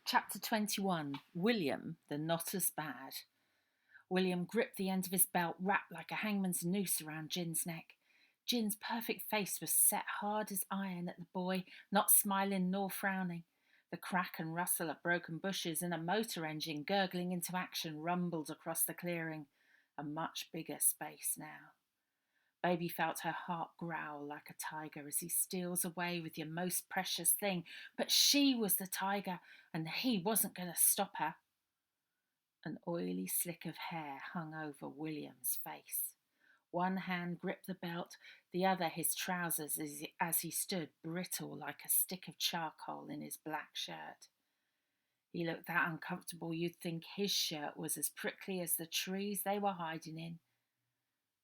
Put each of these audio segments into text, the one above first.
Chapter 21. William, the Not As Bad. William gripped the end of his belt wrapped like a hangman's noose around Gin's neck. Gin's perfect face was set hard as iron at the boy, not smiling nor frowning. The crack and rustle of broken bushes and a motor engine gurgling into action rumbled across the clearing. A much bigger space now. Baby felt her heart growl like a tiger as he steals away with your most precious thing, but she was the tiger and he wasn't going to stop her. An oily slick of hair hung over William's face. One hand gripped the belt, the other his trousers as he stood brittle like a stick of charcoal in his black shirt. He looked that uncomfortable you'd think his shirt was as prickly as the trees they were hiding in.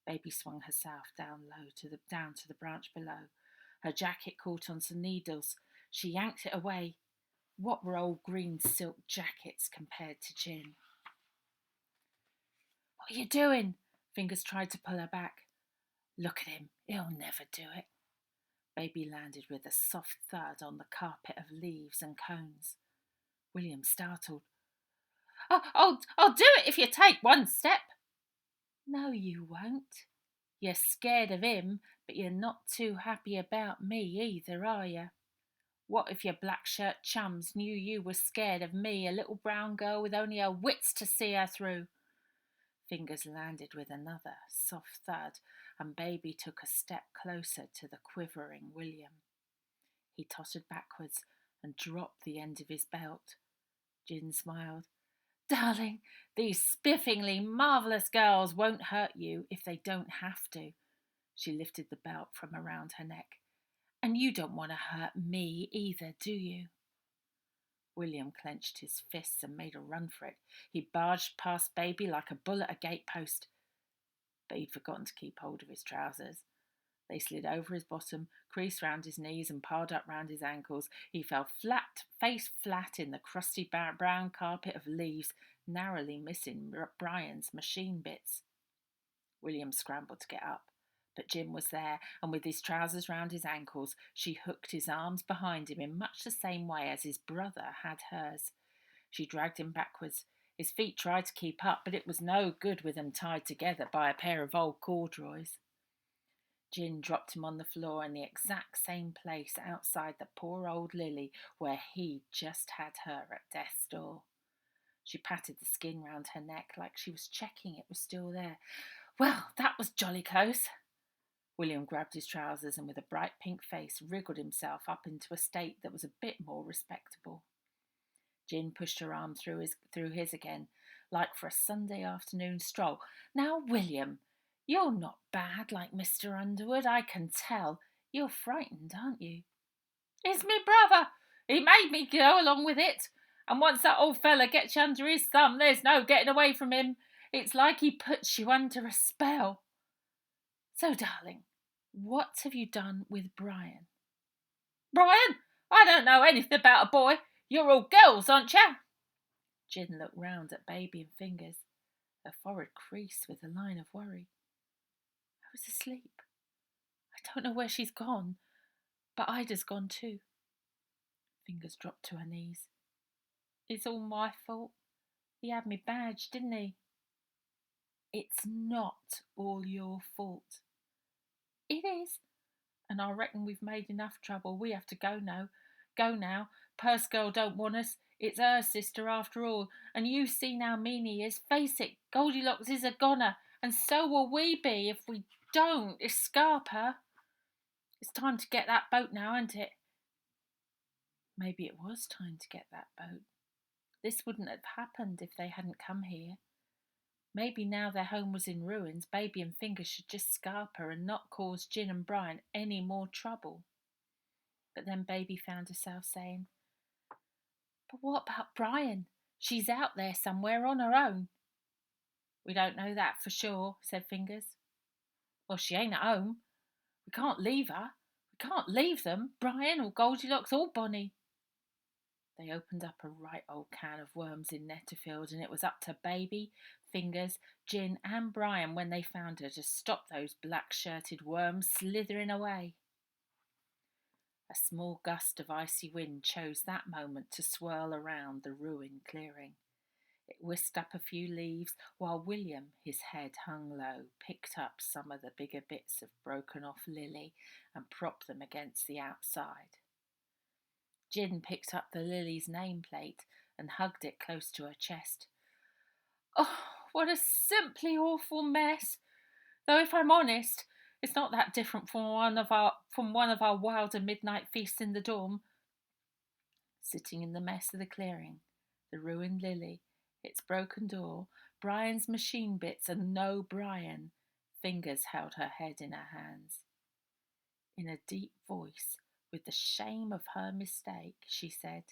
Baby swung herself down to the branch below. Her jacket caught on some needles. She yanked it away. What were old green silk jackets compared to Gin? "What are you doing?" Fingers tried to pull her back. "Look at him. He'll never do it." Baby landed with a soft thud on the carpet of leaves and cones. William startled. I'll do it if you take one step." "No, you won't. You're scared of him, but you're not too happy about me either, are you? What if your black shirt chums knew you were scared of me, a little brown girl with only her wits to see her through?" Fingers landed with another soft thud, and Baby took a step closer to the quivering William. He tottered backwards and dropped the end of his belt. Gin smiled. "Darling, these spiffingly marvellous girls won't hurt you if they don't have to." She lifted the belt from around her neck. "And you don't want to hurt me either, do you?" William clenched his fists and made a run for it. He barged past Baby like a bull at a gatepost. But he'd forgotten to keep hold of his trousers. They slid over his bottom, creased round his knees and piled up round his ankles. He fell face flat in the crusty brown carpet of leaves, narrowly missing Brian's machine bits. William scrambled to get up, but Jim was there, and with his trousers round his ankles, she hooked his arms behind him in much the same way as his brother had hers. She dragged him backwards. His feet tried to keep up, but it was no good with them tied together by a pair of old corduroys. Gin dropped him on the floor in the exact same place outside the poor old Lily where he'd just had her at death's door. She patted the skin round her neck like she was checking it was still there. "Well, that was jolly close." William grabbed his trousers and with a bright pink face wriggled himself up into a state that was a bit more respectable. Gin pushed her arm through his again, like for a Sunday afternoon stroll. "Now, William, you're not bad like Mr. Underwood, I can tell. You're frightened, aren't you?" "It's me brother. He made me go along with it. And once that old fella gets you under his thumb, there's no getting away from him. It's like he puts you under a spell." "So, darling, what have you done with Brian?" "Brian? I don't know anything about a boy. You're all girls, aren't you?" Gin looked round at Baby and Fingers, her forehead creased with a line of worry. "I was asleep. I don't know where she's gone, but Ida's gone too." Fingers dropped to her knees. "It's all my fault. He had me badge, didn't he?" "It's not all your fault." "It is. And I reckon we've made enough trouble. We have to go now. Purse girl don't want us. It's her sister after all. And you seen how mean he is. Face it, Goldilocks is a goner. And so will we be if we don't escape her. It's time to get that boat now, isn't it?" Maybe it was time to get that boat. This wouldn't have happened if they hadn't come here. Maybe now their home was in ruins, Baby and Fingers should just scarp her and not cause Gin and Brian any more trouble. But then Baby found herself saying, "But what about Brian? She's out there somewhere on her own." "We don't know that for sure," said Fingers. "Well, she ain't at home. We can't leave her. We can't leave them, Brian or Goldilocks or Bonnie." They opened up a right old can of worms in Netterfield, and it was up to Baby, Fingers, Gin and Brian when they found her to stop those black-shirted worms slithering away. A small gust of icy wind chose that moment to swirl around the ruined clearing. It whisked up a few leaves, while William, his head hung low, picked up some of the bigger bits of broken off lily and propped them against the outside. Jin picked up the lily's nameplate and hugged it close to her chest. Oh, what a simply awful mess! Though if I'm honest, it's not that different from one of our wilder midnight feasts in the dorm. Sitting in the mess of the clearing, the ruined lily, its broken door, Brian's machine bits, and no Brian, Fingers held her head in her hands. In a deep voice, with the shame of her mistake, she said,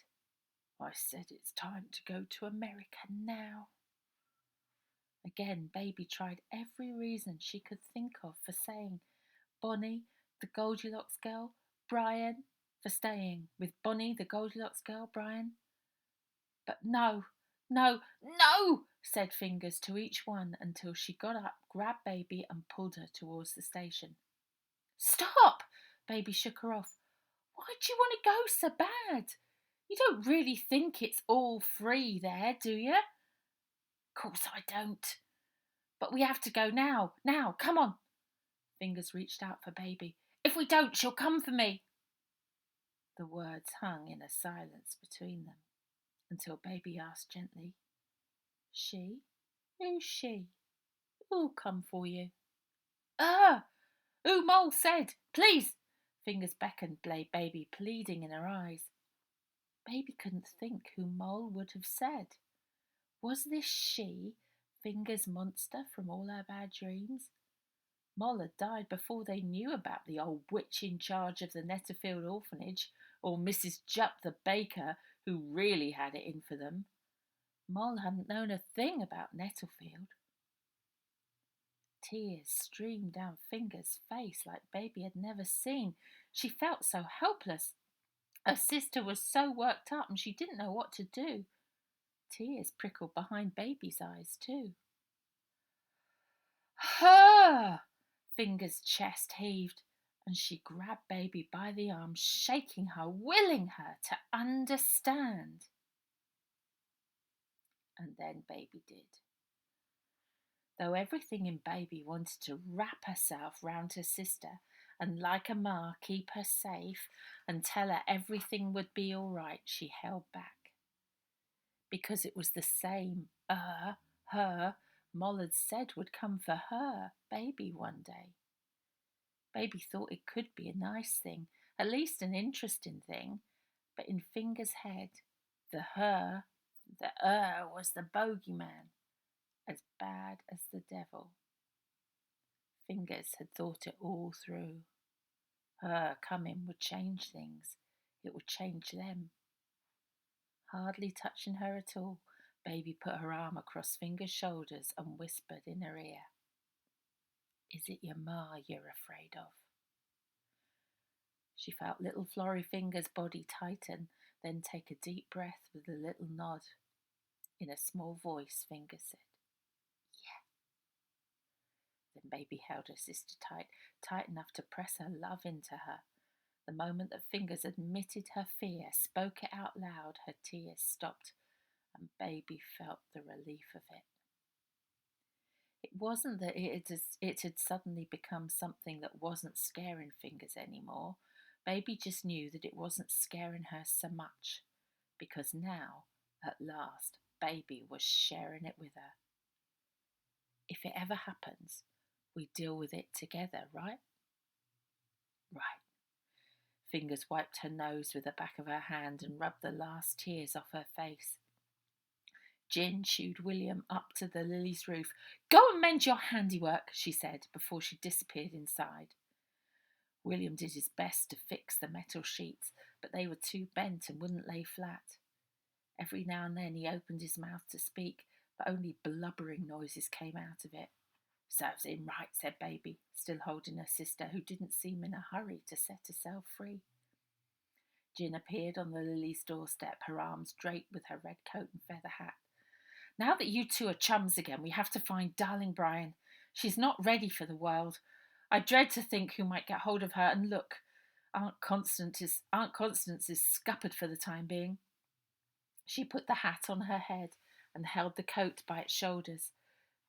I said it's time to go to America now. Again, Baby tried every reason she could think of for saying Bonnie, the Goldilocks girl, Brian, for staying with Bonnie, the Goldilocks girl, Brian. But no, no, no, said Fingers to each one until she got up, grabbed Baby and pulled her towards the station. Stop! Baby shook her off. Why do you want to go so bad? You don't really think it's all free there, do you? Course I don't. But we have to go now. Now, come on. Fingers reached out for Baby. If we don't, she'll come for me. The words hung in a silence between them until Baby asked gently, She? Who's she? Who'll come for you? Who Mole said, please. Fingers beckoned Baby, pleading in her eyes. Baby couldn't think who Mole would have said. Was this she, Fingers' monster from all her bad dreams? Moll had died before they knew about the old witch in charge of the Netterfield orphanage, or Mrs. Jupp the baker, who really had it in for them. Moll hadn't known a thing about Netterfield. Tears streamed down Fingers' face like Baby had never seen. She felt so helpless. Her sister was so worked up and she didn't know what to do. Tears prickled behind Baby's eyes too. Her! Fingers' chest heaved, and she grabbed Baby by the arm, shaking her, willing her to understand. And then Baby did. Though everything in Baby wanted to wrap herself round her sister and, like a ma, keep her safe and tell her everything would be all right, she held back. Because it was the same her Moll had said would come for her, Baby, one day. Baby thought it could be a nice thing, at least an interesting thing, but in Fingers' head, the was the bogeyman, as bad as the devil. Fingers had thought it all through. Her coming would change things. It would change them. Hardly touching her at all, Baby put her arm across Fingers' shoulders and whispered in her ear, Is it your ma you're afraid of? She felt little Florrie Fingers' body tighten, then take a deep breath with a little nod. In a small voice, Fingers said, Yeah. Then Baby held her sister tight, tight enough to press her love into her. The moment that Fingers admitted her fear, spoke it out loud, her tears stopped, and Baby felt the relief of it. It wasn't that it had suddenly become something that wasn't scaring Fingers anymore. Baby just knew that it wasn't scaring her so much, because now, at last, Baby was sharing it with her. If it ever happens, we deal with it together, right? Right. Fingers wiped her nose with the back of her hand and rubbed the last tears off her face. Jin shooed William up to the Lily's roof. Go and mend your handiwork, she said, before she disappeared inside. William did his best to fix the metal sheets, but they were too bent and wouldn't lay flat. Every now and then he opened his mouth to speak, but only blubbering noises came out of it. Serves him right, said Baby, still holding her sister, who didn't seem in a hurry to set herself free. Jin appeared on the Lily's doorstep, her arms draped with her red coat and feather hat. Now that you two are chums again, we have to find darling Brian. She's not ready for the world. I dread to think who might get hold of her, and look, Aunt Constance is scuppered for the time being. She put the hat on her head and held the coat by its shoulders.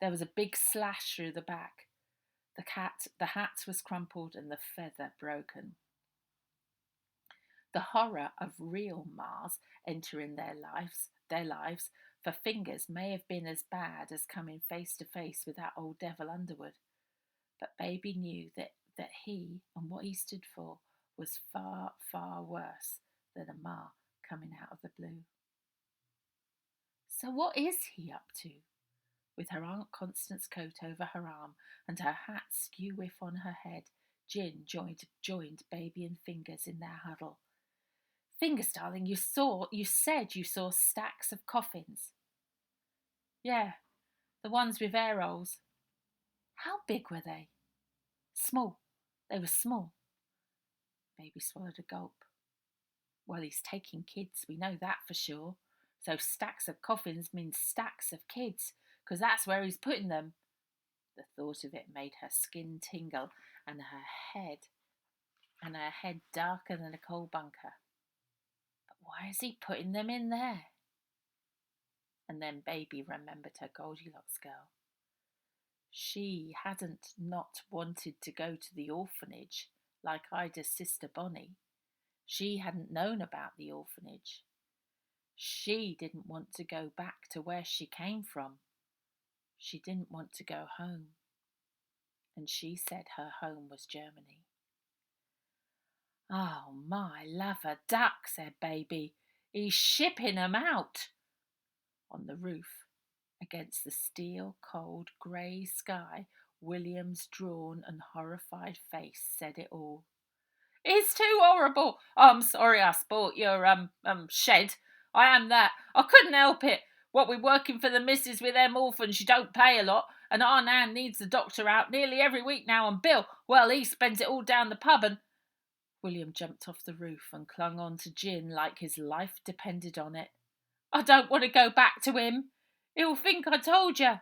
There was a big slash through the back. The hat was crumpled and the feather broken. The horror of real Mars entering their lives, for Fingers may have been as bad as coming face to face with that old devil Underwood. But Baby knew that he and what he stood for was far, far worse than a Ma coming out of the blue. So what is he up to? With her Aunt Constance's coat over her arm and her hat skew whiff on her head, Jin joined Baby and Fingers in their huddle. Fingers, darling, you said you saw stacks of coffins. Yeah, the ones with air holes. How big were they? Small. They were small. Baby swallowed a gulp. Well, he's taking kids, we know that for sure. So stacks of coffins means stacks of kids, because that's where he's putting them. The thought of it made her skin tingle and her head darker than a coal bunker. But why is he putting them in there? And then Baby remembered her Goldilocks girl. She hadn't not wanted to go to the orphanage like Ida's sister Bonnie. She hadn't known about the orphanage. She didn't want to go back to where she came from. She didn't want to go home. And she said her home was Germany. Oh, my lover duck, said Baby. He's shipping 'em out. On the roof, against the steel, cold, grey sky, William's drawn and horrified face said it all. It's too horrible. I'm sorry I spoilt your shed. I am that. I couldn't help it. What we're working for the missus with them orphans, you don't pay a lot, and our Nan needs the doctor out nearly every week now, and Bill, well, he spends it all down the pub, and... William jumped off the roof and clung on to Jin like his life depended on it. I don't want to go back to him. He'll think I told you.